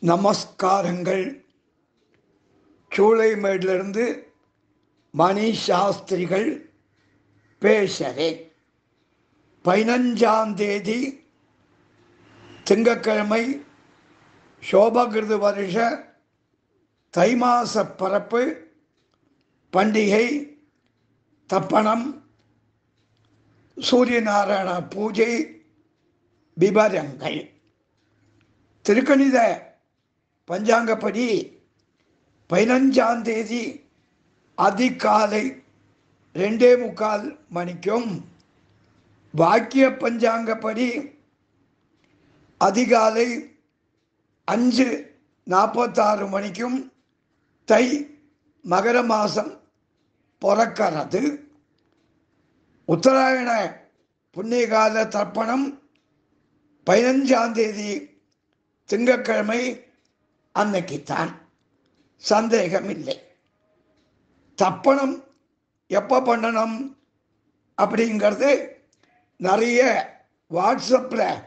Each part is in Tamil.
நமஸ்காரங்கள். சூளைமேடிலிருந்து மணி சாஸ்திரிகள் பேசுகிறேன். 15ஆம் தேதி திங்கட்கிழமை சோபகிருது வருஷ தை மாச பரப்பு பண்டிகை, தப்பணம், சூரியநாராயண பூஜை விவரங்கள். திருக்கணித பஞ்சாங்கப்படி 15ஆம் தேதி அதிகாலை 2:45 மணிக்கும், வாக்கிய பஞ்சாங்கப்படி அதிகாலை 5:46 மணிக்கும் தை மகர மாதம் பிறக்கிறது. உத்தராயண புண்ணியகால தர்ப்பணம் 15ஆம் தேதி திங்கட்கிழமை அன்னைக்குத்தான், சந்தேகம் இல்லை. தர்ப்பணம் எப்போ பண்ணணும் அப்படிங்கிறது நிறைய வாட்ஸ்அப்பில்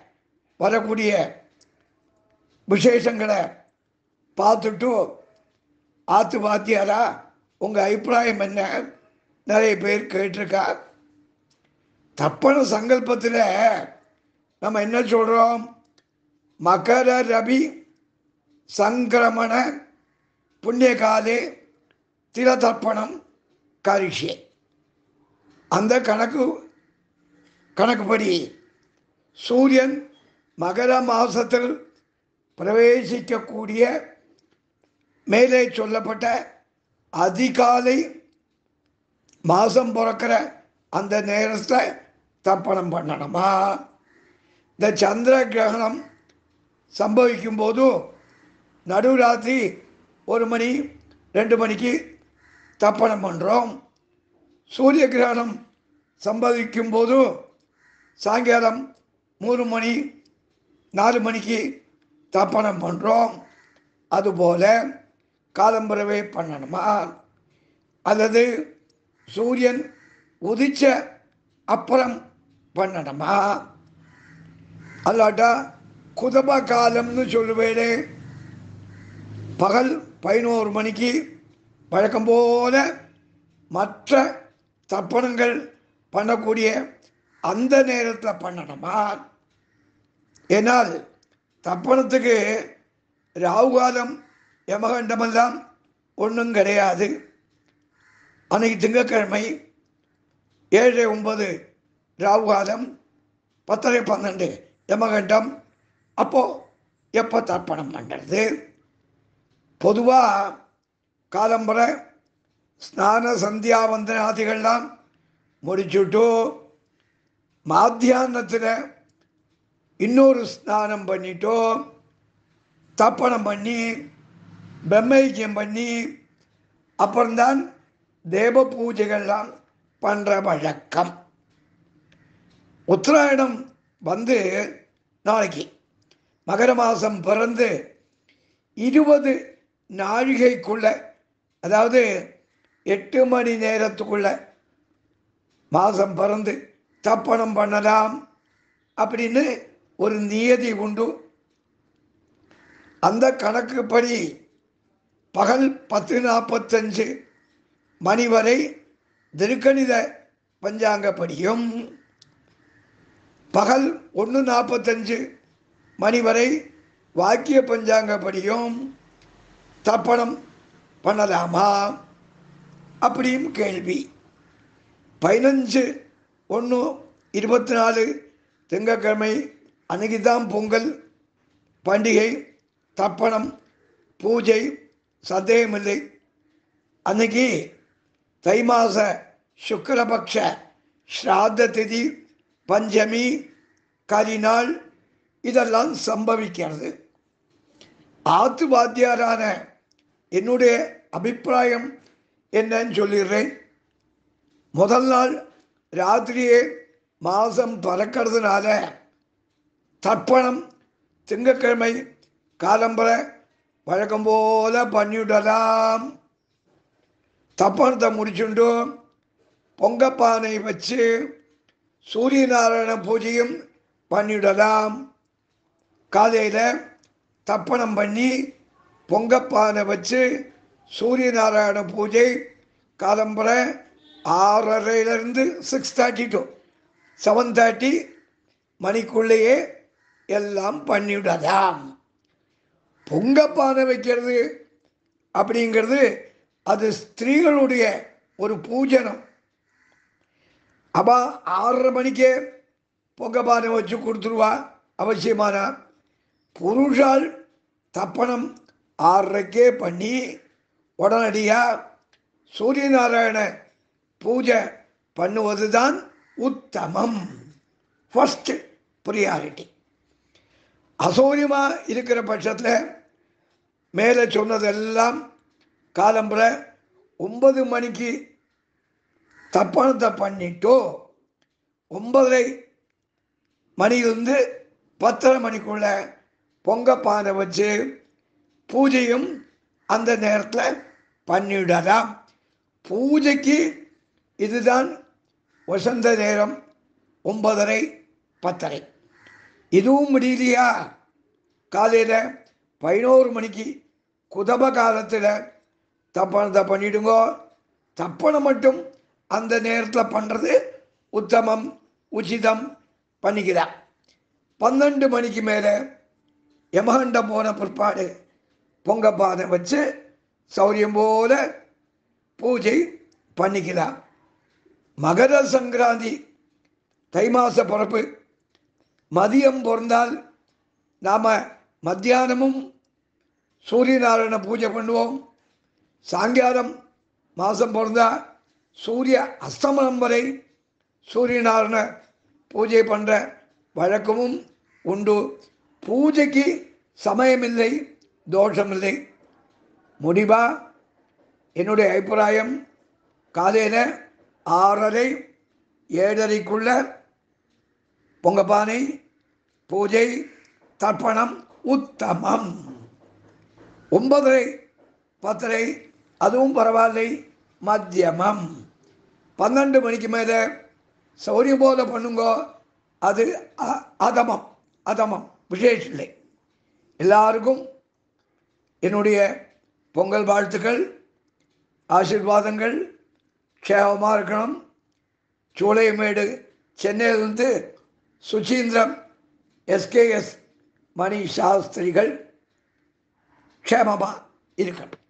வரக்கூடிய விசேஷங்களை பார்த்துட்டு, ஆத்து வாத்தியாரா உங்கள் அபிப்பிராயம் என்ன நிறைய பேர் கேட்டிருக்கா. தர்ப்பண சங்கல்பத்தில் நம்ம என்ன சொல்கிறோம்? மகர ரவி சங்கிரமண புண்ணியகாலே திரதர்ப்பணம் கரிஷே. அந்த கணக்குப்படி சூரியன் மகர மாதத்தில் பிரவேசிக்கக்கூடிய மேலே சொல்லப்பட்ட அதிகாலை மாதம் பிறக்கிற அந்த நேரத்தில் தர்ப்பணம் பண்ணணுமா? இந்த சந்திர கிரகணம் சம்பவிக்கும் போது நடுராத்திரி 1 மணி 2 மணிக்கு தர்ப்பணம் பண்ணுறோம். சூரிய கிரகணம் சம்பவிக்கும் போது சாயங்காலம் 3 மணி 4 மணிக்கு தர்ப்பணம் பண்ணுறோம். அதுபோல் காலம்பரவே பண்ணணுமா? அல்லது சூரியன் உதிச்ச அப்புறம் பண்ணணுமா? அல்லாட்டா குதப காலம்னு சொல்லுவேனே, பகல் 11 மணிக்கு வழக்கம் போல மற்ற தர்ப்பணங்கள் பண்ணக்கூடிய அந்த நேரத்தில் பண்ணணுமா? ஏன்னால் தர்ப்பணத்துக்கு ராகுகாலம் யமகண்டமெல்லாம் ஒன்றும் கிடையாது. அன்னைக்கு திங்கட்கிழமை 7:09 ராகுகாலம், 10:12 யமகண்டம். அப்போது எப்போ தர்ப்பணம் பண்ணுறது? பொதுவாக காலம்பரை ஸ்நான சந்தியாவந்தனாதிகள்லாம் முடிச்சுட்டு மாத்தியானத்தில் இன்னொரு ஸ்நானம் பண்ணிட்டோ, தர்ப்பணம் பண்ணி பிரம்மைக்கியம் பண்ணி அப்புறம்தான் தேவ பூஜைகள்லாம் பண்ணுற வழக்கம். உத்தராயணம் வந்து நாளைக்கு மகர மாதம் பிறந்து 20 நாழிகைக்குள்ள, அதாவது 8 மணி நேரத்துக்குள்ள மாதம் பிறந்து தர்ப்பணம் பண்ணலாம் அப்படின்னு ஒரு நியதி உண்டு. அந்த கணக்குப்படி பகல் 10:45 மணி வரை திருக்கணித பஞ்சாங்கப்படியும், பகல் 1:45 மணி வரை வாக்கிய பஞ்சாங்கப்படியும் தர்ப்பணம் பண்ணலாமா அப்படியும் கேள்வி. 15/1/24 திங்கட்கிழமை அன்னைக்குதான் பொங்கல் பண்டிகை, தர்ப்பணம் பூஜை சந்தேகமில்லை. அன்னைக்கு தை மாத சுக்லபக்ஷ ஸ்ராத்த திதி, பஞ்சமி, கரிநாள் இதெல்லாம் சம்பவிக்கிறது. ஆத்து வாத்தியாரான என்னுடைய அபிப்பிராயம் என்னன்னு சொல்லிடுறேன். முதல் நாள் ராத்திரியே மாதம் பிறக்கிறதுனால தர்ப்பணம் திங்கட்கிழமை காலம்பரை வழக்கம் போல பண்ணிவிடலாம். தர்ப்பணத்தை முடிச்சுட்டு பொங்கப்பானை வச்சு சூரியநாராயண பூஜையும் பண்ணிவிடலாம். காலையில் தப்பணம் பண்ணி பொங்கப்பானை வச்சு சூரிய நாராயண பூஜை காலம்பரை 6:30 6:30 to 7:30 மணிக்குள்ளேயே எல்லாம் பண்ணிவிடலாம். பொங்கப்பானை வைக்கிறது அப்படிங்கிறது அது ஸ்திரீகளுடைய ஒரு பூஜனம். அப்போ 6:30 மணிக்கே பொங்கப்பானை வச்சு கொடுத்துருவா. அவசியமான புருஷால் தப்பணம் 6:30க்கே பண்ணி உடனடியாக சூரிய நாராயண பூஜை பண்ணுவது தான் உத்தமம். First priority. அசௌரியமாக இருக்கிற பட்சத்தில் மேலே சொன்னதெல்லாம் காலம்புரை 9 மணிக்கு தப்பணத்தை பண்ணிட்டோ 9:30 மணியிலிருந்து 10:30 மணிக்குள்ள பொங்கப்பானை வச்சு பூஜையும் அந்த நேரத்தில் பண்ணிவிடலாம். பூஜைக்கு இதுதான் வசந்த நேரம் 9:30 10:30. இதுவும் முடியலையா காலையில் 11 மணிக்கு குதப காலத்தில் தப்பணத்தை பண்ணிவிடுங்கோ. தப்பணம் மட்டும் அந்த நேரத்தில் பண்ணுறது உத்தமம் உச்சிதம் பண்ணிக்கிறான். 12 மணிக்கு மேலே யமகண்டம் போன பிற்பாடு பொங்கப்பானை வச்சு சௌரியம் போல பூஜை பண்ணிக்கலாம். மகர சங்கராந்தி தை மாத பிறப்பு மதியம் பிறந்தால் நாம் மத்தியானமும் சூரிய நாராயண பூஜை பண்ணுவோம். சாயங்காலம் மாதம் பிறந்தால் சூரிய அஸ்தமனம் வரை சூரிய நாராயண பூஜை பண்ணுற வழக்கமும் உண்டு. பூஜைக்கு சமயமில்லை, தோஷமில்லை. முடிவா என்னுடைய அபிப்பிராயம் காலையில் 6:30 7:30க்குள்ள பொங்கப்பானை பூஜை தர்ப்பணம் உத்தமம். 9:30 10:30 அதுவும் பரவாயில்லை, மத்தியமம். 12 மணிக்கு மேலே சௌரியம் போல பண்ணுங்கோ, அது அதமம். அதமம் விசேஷம் இல்லை. எல்லாருக்கும் என்னுடைய பொங்கல் வாழ்த்துக்கள், ஆசீர்வாதங்கள். க்ஷேமமாக இருக்கணும். சூளையமேடு சென்னையிலிருந்து சுசீந்திரம் SKS மணி சாஸ்திரிகள் க்ஷேமமாக இருக்கணும்.